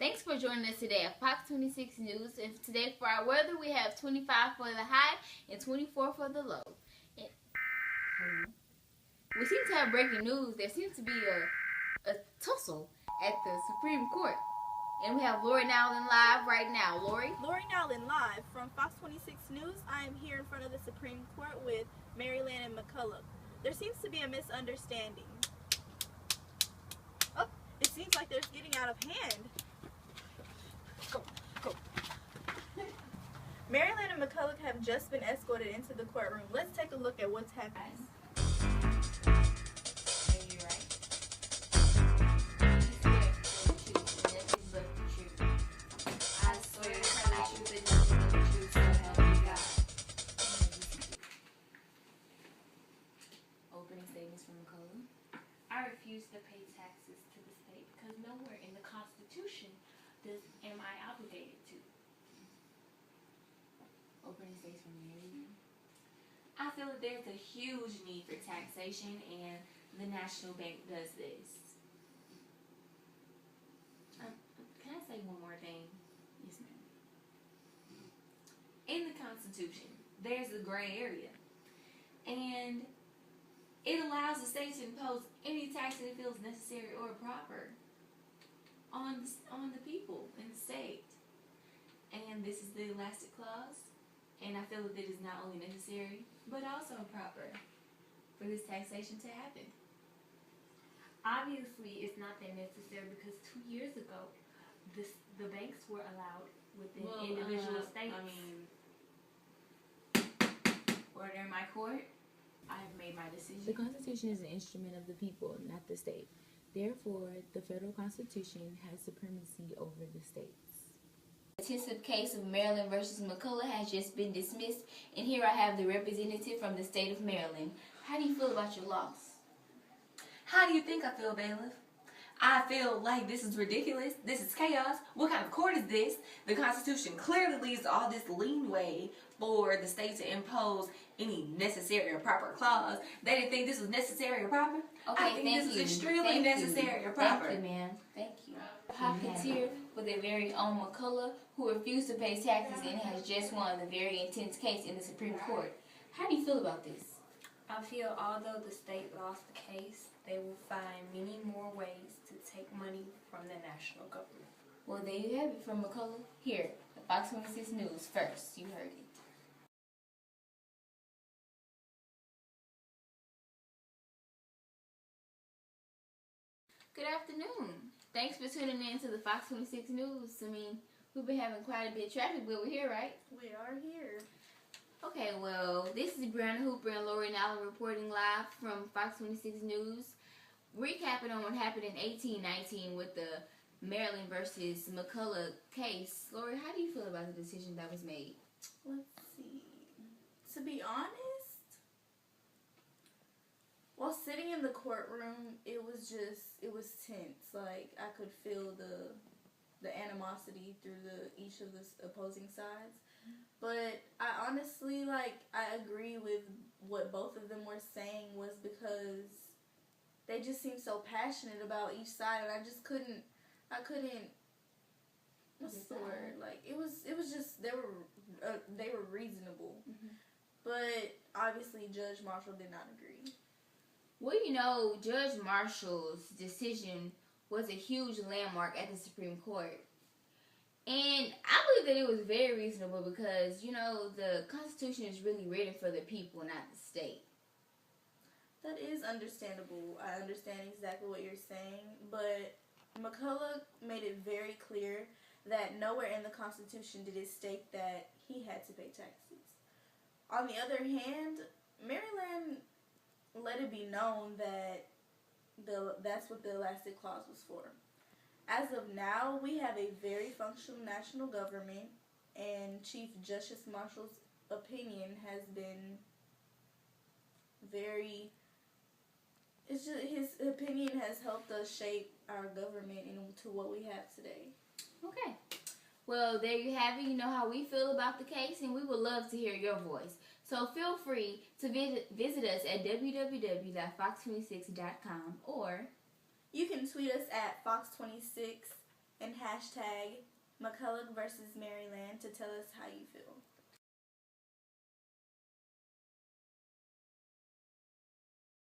Thanks for joining us today at Fox 26 News. And today for our weather, we have 25 for the high and 24 for the low. We seem to have breaking news. There seems to be a tussle at the Supreme Court. And we have Lori Nowlin live right now. Lori Nowlin live from Fox 26 News. I am here in front of the Supreme Court with Maryland and McCullough. There seems to be a misunderstanding. Oh, it seems like there's getting out of hand. Go. Maryland and McCullough have just been escorted into the courtroom. Let's take a look at what's happening. Opening statements from McCullough. I refuse to pay taxes to the state because nowhere in the Constitution am I obligated to. Opening statements from Maryland. I feel that there's a huge need for taxation, and the National Bank does this. Can I say one more thing? Yes, ma'am. In the Constitution, there's a gray area, and it allows the state to impose any tax that it feels necessary or proper on the people in the state. And this is the elastic clause, and I feel that it is not only necessary but also proper for this taxation to happen. Obviously, it's not that necessary because 2 years ago, the banks were allowed within individual states. Order in my court. I have made my decision. The Constitution is an instrument of the people, not the state. Therefore, the federal Constitution has supremacy over the states. The intensive case of Maryland versus McCullough has just been dismissed, and here I have the representative from the state of Maryland. How do you feel about your loss? How do you think I feel, bailiff? I feel like this is ridiculous. This is chaos. What kind of court is this? The Constitution clearly leaves all this leeway for the state to impose any necessary or proper clause. They didn't think this was necessary or proper. Okay, I think this is extremely necessary or proper. Thank you, ma'am. Thank you. Pocketeer with their very own McCullough, who refused to pay taxes and has just won the very intense case in the Supreme Court. How do you feel about this? I feel although the state lost the case, they will find many more ways to take money from the national government. Well, there you have it from McCullough. Here, the Fox 26 News. First, you heard it. Good afternoon. Thanks for tuning in to the Fox 26 News. We've been having quite a bit of traffic, but we're here, right? We are here. Okay, well, this is Brianna Hooper and Lori Nowlin reporting live from Fox 26 News, recapping on what happened in 1819 with the Maryland versus McCullough case. Lori, how do you feel about the decision that was made? Let's see. To be honest, while sitting in the courtroom, it was tense. Like, I could feel the animosity through each of the opposing sides. But I honestly, I agree with what both of them were saying, was because they just seemed so passionate about each side, and I couldn't, what's the word? Like, it was just, they were reasonable. Mm-hmm. But obviously Judge Marshall did not agree. Well, Judge Marshall's decision was a huge landmark at the Supreme Court. And I believe that it was very reasonable because, the Constitution is really written for the people, not the state. That is understandable. I understand exactly what you're saying. But McCullough made it very clear that nowhere in the Constitution did it state that he had to pay taxes. On the other hand, Maryland let it be known that that's what the elastic clause was for. As of now, we have a very functional national government, and Chief Justice Marshall's opinion has been his opinion has helped us shape our government into what we have today. Okay. Well, there you have it. You know how we feel about the case, and we would love to hear your voice. So feel free to visit us at www.fox26.com, or you can tweet us at Fox26 and hashtag McCulloch versus Maryland to tell us how you feel.